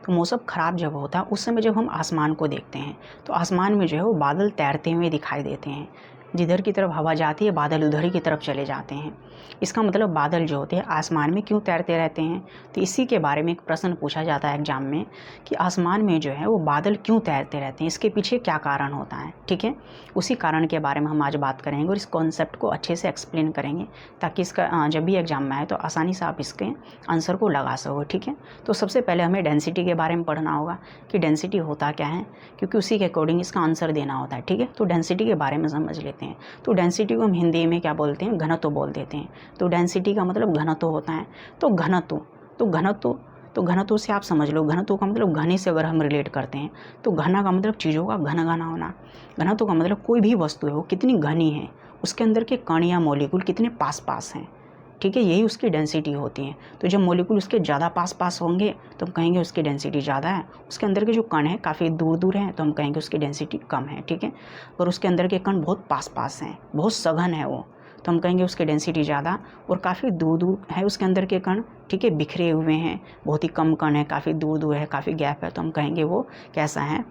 तो मौसम ख़राब जब होता है उस समय जब हम आसमान को देखते हैं तो आसमान में जो है वो बादल तैरते हुए दिखाई देते हैं। जिधर की तरफ हवा जाती है बादल उधर ही की तरफ चले जाते हैं। इसका मतलब बादल जो होते हैं आसमान में क्यों तैरते रहते हैं। तो इसी के बारे में एक प्रश्न पूछा जाता है एग्जाम में कि आसमान में जो है वो बादल क्यों तैरते रहते हैं, इसके पीछे क्या कारण होता है। ठीक है, उसी कारण के बारे में हम आज बात करेंगे और इस कॉन्सेप्ट को अच्छे से एक्सप्लेन करेंगे ताकि इसका जब भी एग्जाम में आए तो आसानी से आप इसके आंसर को लगा सको। ठीक है, तो सबसे पहले हमें डेंसिटी के बारे में पढ़ना होगा कि डेंसिटी होता क्या है, क्योंकि उसी के अकॉर्डिंग इसका आंसर देना होता है। ठीक है, तो डेंसिटी के बारे में समझ लेते हैं। तो डेंसिटी को हम हिंदी में क्या बोलते हैं, घनत्व बोल देते हैं। तो डेंसिटी का मतलब घनत्व होता है। तो घनत्व से आप समझ लो, घनत्व का मतलब घने से अगर हम रिलेट करते हैं तो घना का मतलब चीज़ों का घना घना होना। घनत्व का मतलब कोई भी वस्तु है वो कितनी घनी है, उसके अंदर के कण या मॉलिक्यूल कितने पास पास हैं। ठीक है, यही उसकी डेंसिटी होती है। तो जब मॉलिक्यूल उसके ज़्यादा पास पास होंगे तो हम कहेंगे उसकी डेंसिटी ज़्यादा है। उसके अंदर के जो कण हैं काफ़ी दूर दूर हैं तो हम कहेंगे उसकी डेंसिटी कम है। ठीक है, और उसके अंदर के कण बहुत पास पास हैं, बहुत सघन है वो, तो हम कहेंगे उसकी डेंसिटी ज़्यादा। और काफ़ी दूर दूर है उसके अंदर के कण, ठीक है, बिखरे हुए हैं, बहुत ही कम कण है, काफ़ी दूर दूर है, काफ़ी गैप है, तो हम कहेंगे वो कैसा है,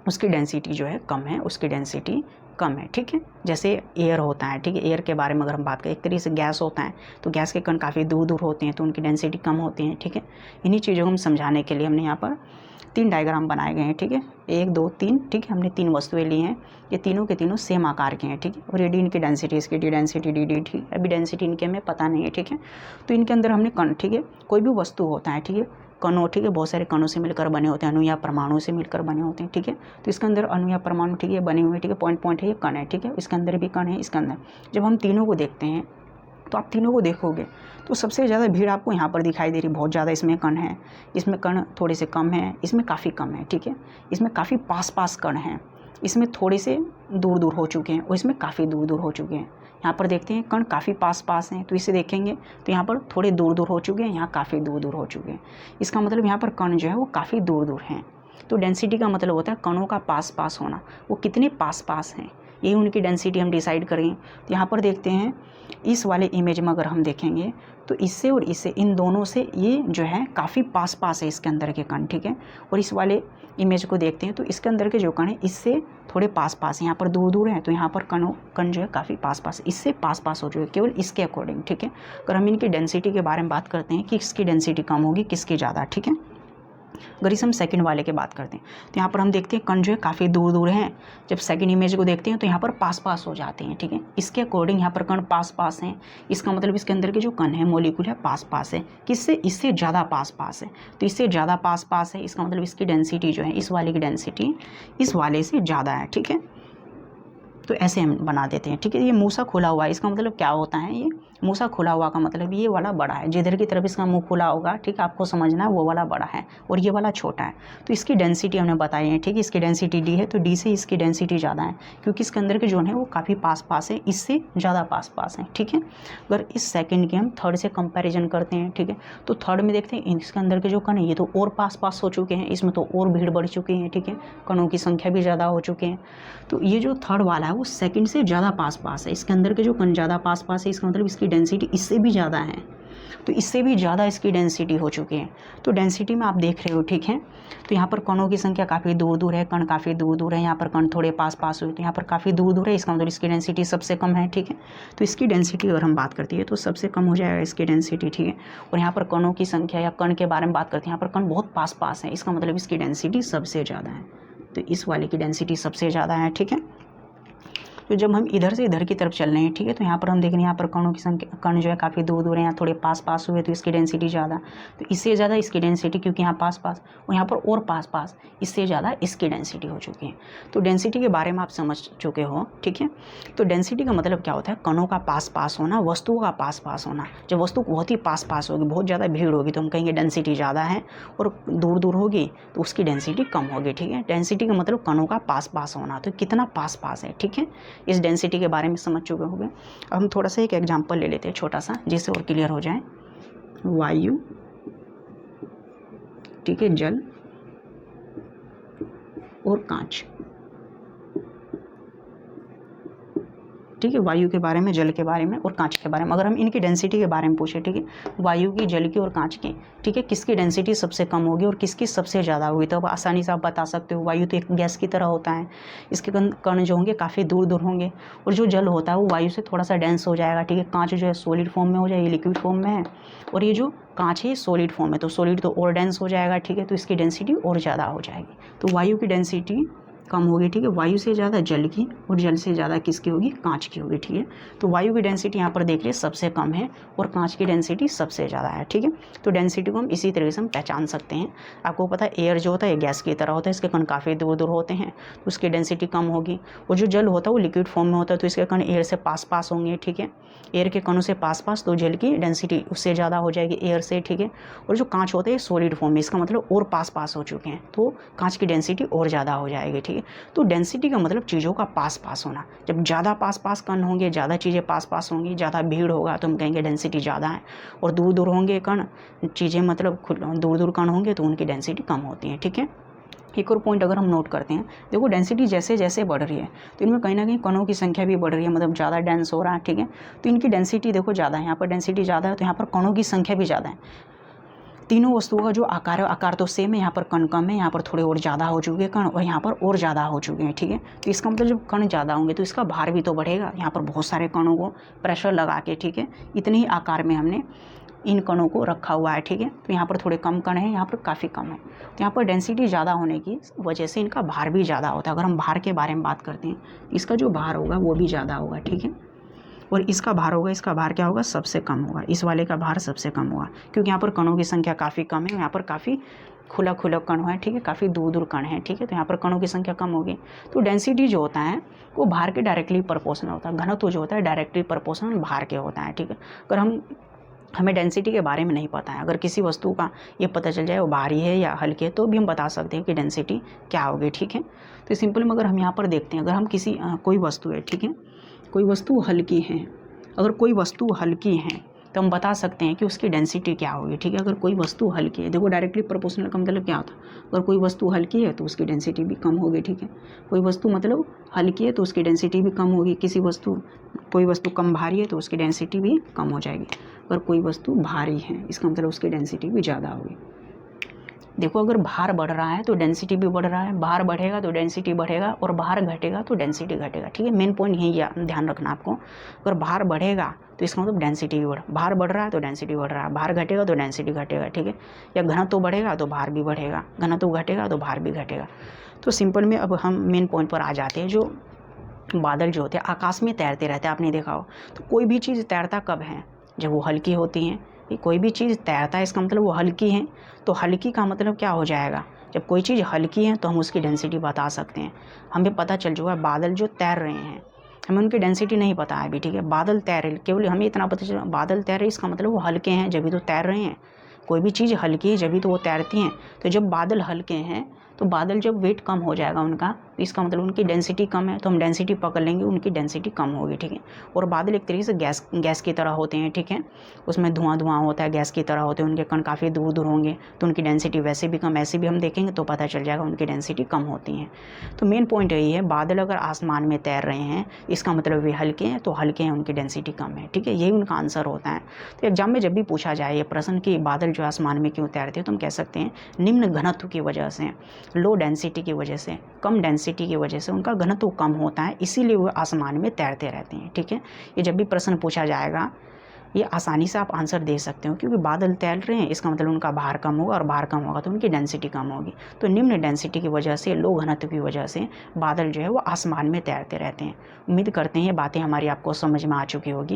उसकी डेंसिटी जो है कम है, उसकी डेंसिटी कम है। ठीक है, जैसे एयर होता है। ठीक है, एयर के बारे में अगर हम बात करें, एक तरीके से गैस होता है तो गैस के कण काफ़ी दूर दूर होते हैं तो उनकी डेंसिटी कम होती है। ठीक है, इन्हीं चीज़ों को हम समझाने के लिए हमने यहाँ पर 3 डायग्राम बनाए गए हैं। ठीक है, 1 2 3। ठीक है, हमने 3 वस्तुएं ली हैं, ये तीनों के तीनों सेम आकार के हैं। ठीक है, और ये डी इनकी डेंसिटी, इसकी डी डेंसिटी डी डी। ठीक है, अभी डेंसिटी इनके हमें पता नहीं है। ठीक है, तो इनके अंदर हमने कण, ठीक है, कोई भी वस्तु होता है, ठीक है, कणों, ठीक है, बहुत सारे कणों से मिलकर बने होते हैं, अणु या परमाणु से मिलकर बने होते हैं। ठीक है, तो इसके अंदर अणु या परमाणु, ठीक है, बने हुए, ठीक है, पॉइंट पॉइंट है, ये कण है। ठीक है, इसके अंदर भी कण है। इसके अंदर जब हम तीनों को देखते हैं तो आप तीनों को देखोगे तो सबसे ज़्यादा भीड़ आपको यहाँ पर दिखाई दे रही, बहुत ज़्यादा इसमें कण है, इसमें कण थोड़े से कम है, इसमें काफ़ी कम है। ठीक है, इसमें काफ़ी पास पास कण हैं, इसमें थोड़े से दूर दूर हो चुके हैं और इसमें काफ़ी दूर दूर हो चुके हैं। यहाँ पर देखते हैं कण काफ़ी पास पास हैं तो इसे देखेंगे तो यहाँ पर थोड़े दूर दूर हो चुके हैं, यहाँ काफ़ी दूर दूर हो चुके हैं। इसका मतलब यहाँ पर कण जो है वो काफ़ी दूर दूर हैं। तो डेंसिटी का मतलब होता है कणों का पास पास होना, वो कितने पास पास हैं, यही उनकी डेंसिटी हम डिसाइड करेंगे। तो यहाँ पर देखते हैं इस वाले इमेज में अगर हम देखेंगे तो इससे और इससे, इन दोनों से ये जो है काफ़ी पास पास है इसके अंदर के कण। ठीक है, और इस वाले इमेज को देखते हैं तो इसके अंदर के जो कण है इससे थोड़े पास पास, यहाँ पर दूर दूर हैं तो यहाँ पर कण जो है काफ़ी पास पास, इससे पास पास हो चुके केवल इसके अकॉर्डिंग। ठीक है, अगर हम इनकी डेंसिटी के बारे में बात करते हैं कि किसकी डेंसिटी कम होगी किसकी ज़्यादा। ठीक है, अगर इस हम सेकंड वाले की बात करते हैं तो यहाँ पर हम देखते हैं कण जो है काफ़ी दूर दूर हैं, जब सेकंड इमेज को देखते हैं तो यहाँ पर पास पास हो जाते हैं। ठीक है, इसके अकॉर्डिंग यहाँ पर कण पास पास हैं, इसका मतलब इसके अंदर के जो कण है मॉलिक्यूल है पास पास है, किससे, इससे ज़्यादा पास पास है। तो इससे ज़्यादा पास पास है, इसका मतलब इसकी डेंसिटी जो है, इस वाले की डेंसिटी इस वाले से ज़्यादा है। ठीक है, तो ऐसे हम बना देते हैं। ठीक है, ये मूसा खुला हुआ है, इसका मतलब क्या होता है, ये मूसा खुला हुआ का मतलब ये वाला बड़ा है, जिधर की तरफ इसका मुंह खुला होगा, ठीक है, आपको समझना है वो वाला बड़ा है और ये वाला छोटा है। तो इसकी डेंसिटी हमने बताई है। ठीक है, इसकी डेंसिटी डी है तो डी से इसकी डेंसिटी ज़्यादा है क्योंकि इसके अंदर के जोन है वो काफ़ी पास पास है, इससे ज़्यादा पास पास है। ठीक है, अगर इस सेकेंड के हम थर्ड से कंपेरिजन करते हैं, ठीक है, तो थर्ड में देखते हैं इसके अंदर के जो कण है ये तो और पास पास हो चुके हैं, इसमें तो और भीड़ बढ़ चुकी है। ठीक है, कणों की संख्या भी ज़्यादा हो चुके हैं। तो ये जो थर्ड वाला है वो सेकंड से ज़्यादा पास पास है, इसके अंदर के जो कण ज़्यादा पास पास है, इसका मतलब इसकी डेंसिटी इससे भी ज़्यादा है, तो इससे भी ज़्यादा इसकी डेंसिटी हो चुकी है। तो डेंसिटी में आप देख रहे हो, ठीक है, तो यहाँ पर कणों की संख्या काफ़ी दूर दूर है, कण काफ़ी दूर दूर है, यहाँ पर कण थोड़े पास पास हुए तो यहाँ पर काफ़ी दूर दूर है, इसका मतलब इसकी डेंसिटी सबसे कम है। ठीक है, तो इसकी डेंसिटी अगर हम बात करती है तो सबसे कम हो जाएगा इसकी डेंसिटी। ठीक है, और यहाँ पर कणों की संख्या या कण के बारे में बात करते हैं, यहाँ पर कण बहुत पास पास है, इसका मतलब इसकी डेंसिटी सबसे ज़्यादा है, तो इस वाले की डेंसिटी सबसे ज़्यादा है। ठीक है, तो जब हम इधर से इधर की तरफ चल रहे हैं, ठीक है, तो यहाँ पर हम देख रहे हैं यहाँ पर कणों की संख्या, कण जो है काफ़ी दूर दूर है, यहाँ थोड़े पास पास हुए तो इसकी डेंसिटी ज़्यादा, तो इससे ज़्यादा इसकी डेंसिटी क्योंकि यहाँ पास पास और यहाँ पर और पास पास, इससे ज़्यादा इसकी डेंसिटी हो चुकी है। तो डेंसिटी के बारे में आप समझ चुके हो। ठीक है, तो डेंसिटी का मतलब क्या होता है, कणों का पास पास होना, वस्तुओं का पास पास होना। जब वस्तु बहुत ही पास पास होगी, बहुत ज़्यादा भीड़ होगी तो हम कहेंगे डेंसिटी ज़्यादा है, और दूर दूर होगी तो उसकी डेंसिटी कम होगी। ठीक है, डेंसिटी का मतलब कणों का पास पास होना, तो कितना पास पास है। ठीक है, इस डेंसिटी के बारे में समझ चुके होंगे। अब हम थोड़ा सा एक एग्जांपल ले लेते हैं छोटा सा, जिससे और क्लियर हो जाए। वायु, ठीक है, जल और कांच। ठीक है, वायु के बारे में, जल के बारे में और कांच के बारे में। अगर हम इनकी डेंसिटी के बारे में पूछे, ठीक है, वायु की, जल की और कांच की, ठीक है, किसकी डेंसिटी सबसे कम होगी और किसकी सबसे ज़्यादा होगी, तो अब आसानी से आप बता सकते हो। वायु तो एक गैस की तरह होता है, इसके कण जो होंगे काफ़ी दूर दूर होंगे, और जो जल होता है वो वायु से थोड़ा सा डेंस हो जाएगा, ठीक है। कांच जो है सॉलिड फॉर्म में हो जाएगी, लिक्विड फॉर्म में है, और ये जो कांच है सॉलिड फॉर्म है, तो सॉलिड तो और डेंस हो जाएगा, ठीक है, तो इसकी डेंसिटी और ज़्यादा हो जाएगी। तो वायु की डेंसिटी कम होगी, ठीक है, वायु से ज़्यादा जल की, और जल से ज़्यादा किसकी होगी, कांच की होगी, ठीक है। तो वायु की डेंसिटी यहाँ पर देख लिए सबसे कम है और कांच की डेंसिटी सबसे ज़्यादा है, ठीक है। तो डेंसिटी को हम इसी तरीके से हम पहचान सकते हैं। आपको पता है एयर जो होता है गैस की तरह होता है, इसके कण काफ़ी दूर दूर होते हैं, तो उसकी डेंसिटी कम होगी, और जो जल होता है वो लिक्विड फॉर्म में होता है, तो इसके कण एयर से पास पास होंगे, ठीक है, एयर के कणों से पास पास, तो जल की डेंसिटी उससे ज़्यादा हो जाएगी एयर से, ठीक है। और जो कांच होते हैं सॉलिड फॉर्म में, इसका मतलब और पास पास हो चुके हैं, तो कांच की डेंसिटी और ज़्यादा हो जाएगी, ठीक है। तो डेंसिटी का मतलब चीज़ों का पास पास होना। जब ज़्यादा पास पास कण होंगे, ज़्यादा चीज़ें पास पास होंगी, ज़्यादा भीड़ होगा तो हम कहेंगे डेंसिटी ज़्यादा है, और दूर दूर होंगे कण, चीज़ें मतलब दूर दूर कण होंगे तो उनकी डेंसिटी कम होती है, ठीक है। एक और पॉइंट अगर हम नोट करते हैं, देखो डेंसिटी जैसे जैसे बढ़ रही है तो इनमें कहीं ना कहीं कणों की संख्या भी बढ़ रही है, मतलब ज़्यादा डेंस हो रहा है, ठीक है। तो इनकी डेंसिटी देखो ज़्यादा है, यहाँ पर डेंसिटी ज़्यादा है तो यहाँ पर कणों की संख्या भी ज़्यादा है। तीनों वस्तुओं का जो आकार है, आकार तो सेम है, यहाँ पर कण कम है, यहाँ पर थोड़े और ज़्यादा हो चुके हैं कण, और यहाँ पर और ज़्यादा हो चुके हैं, ठीक है। तो इसका मतलब जब कण ज़्यादा होंगे तो इसका भार भी तो बढ़ेगा, यहाँ पर बहुत सारे कणों को प्रेशर लगा के, ठीक है, इतने ही आकार में हमने इन कणों को रखा हुआ है, ठीक है। तो यहाँ पर थोड़े कम कण हैं, यहाँ पर काफ़ी कम है, तो यहाँ पर डेंसिटी ज़्यादा होने की वजह से इनका भार भी ज़्यादा होता है। अगर हम भार के बारे में बात करते हैं, इसका जो भार होगा वो भी ज़्यादा होगा, ठीक है, और इसका भार होगा, इसका भार क्या होगा, सबसे कम होगा, इस वाले का भार सबसे कम होगा, क्योंकि यहाँ पर कणों की संख्या काफ़ी कम है, यहाँ पर काफ़ी खुला खुला कण है, ठीक है, काफ़ी दूर दूर कण है, ठीक है, तो यहाँ पर कणों की संख्या कम होगी। तो डेंसिटी जो होता है वो भार के डायरेक्टली प्रोपोर्शनल होता है, घनत्व जो होता है डायरेक्टली प्रोपोर्शनल भार के होता है, ठीक है। अगर हमें डेंसिटी के बारे में नहीं पता है, अगर किसी वस्तु का ये पता चल जाए वो भारी है या हल्की है, तो भी हम बता सकते हैं कि डेंसिटी क्या होगी, ठीक है। तो सिंपल में अगर हम यहाँ पर देखते हैं, अगर हम किसी कोई वस्तु है, ठीक है, कोई वस्तु हल्की है, अगर कोई वस्तु हल्की है तो हम बता सकते हैं कि उसकी डेंसिटी क्या होगी, ठीक है। अगर कोई वस्तु हल्की है, देखो डायरेक्टली प्रोपोर्शनल का मतलब क्या होता है, अगर कोई वस्तु हल्की है तो उसकी डेंसिटी भी कम होगी, ठीक है। कोई वस्तु मतलब हल्की है तो उसकी डेंसिटी भी कम होगी, कोई वस्तु कम भारी है तो उसकी डेंसिटी भी कम हो जाएगी। अगर कोई वस्तु भारी है इसका मतलब उसकी डेंसिटी भी ज़्यादा होगी। देखो अगर भार बढ़ रहा है तो डेंसिटी भी बढ़ रहा है, भार बढ़ेगा तो डेंसिटी बढ़ेगा, और भार घटेगा तो डेंसिटी घटेगा, ठीक है। मेन पॉइंट यही ध्यान रखना आपको, अगर भार बढ़ेगा तो इसका मतलब डेंसिटी भी भार बढ़ रहा है तो डेंसिटी बढ़ रहा है, भार घटेगा तो डेंसिटी घटेगा, ठीक है। या घनत्व बढ़ेगा तो भार भी बढ़ेगा, घनत्व घटेगा तो भार भी घटेगा। तो सिंपल में अब हम मेन पॉइंट पर आ जाते हैं। जो बादल जो होते हैं आकाश में तैरते रहते हैं, आपने देखा हो, तो कोई भी चीज़ तैरता कब है, जब वो हल्की होती हैं। कोई भी चीज़ तैरता है इसका मतलब वो हल्की है, तो हल्की का मतलब क्या हो जाएगा, जब कोई चीज़ हल्की है तो हम उसकी डेंसिटी बता सकते हैं। हमें पता चल चुका है बादल जो तैर रहे हैं, हमें उनकी डेंसिटी नहीं पता है अभी, ठीक है। बादल तैर रहे, केवल हमें इतना पता चला बादल तैर रहे, इसका मतलब वो हल्के हैं जब भी तो तैर रहे हैं। कोई भी चीज़ हल्की है जब भी तो वो तैरती हैं, तो जब बादल हल्के हैं तो बादल जब वेट कम हो जाएगा उनका, तो इसका मतलब उनकी डेंसिटी कम है, तो हम डेंसिटी पकड़ लेंगे, उनकी डेंसिटी कम होगी, ठीक है। और बादल एक तरीके से गैस की तरह होते हैं, ठीक है, उसमें धुआं होता है, गैस की तरह होते हैं, उनके कण काफ़ी दूर दूर होंगे तो उनकी डेंसिटी वैसे भी कम, ऐसे भी हम देखेंगे तो पता चल जाएगा उनकी डेंसिटी कम होती है। तो मेन पॉइंट यही है, बादल अगर आसमान में तैर रहे हैं इसका मतलब वे हल्के हैं, तो हल्के हैं उनकी डेंसिटी कम है, ठीक है, यही उनका आंसर होता है। तो एग्जाम में जब भी पूछा जाए ये प्रश्न कि बादल जो आसमान में क्यों तैरते हैं, तो हम कह सकते हैं निम्न घनत्व की वजह से, लो डेंसिटी की वजह से, कम डेंसिटी की वजह से उनका घनत्व कम होता है, इसीलिए वो आसमान में तैरते रहते हैं, ठीक है। ये जब भी प्रश्न पूछा जाएगा ये आसानी से आप आंसर दे सकते हो, क्योंकि बादल तैर रहे हैं इसका मतलब उनका भार कम होगा, और भार कम होगा तो उनकी डेंसिटी कम होगी। तो निम्न डेंसिटी की वजह से, लो घनत्व की वजह से बादल जो है वो आसमान में तैरते रहते हैं। उम्मीद करते हैं ये बातें हमारी आपको समझ में आ चुकी होगी।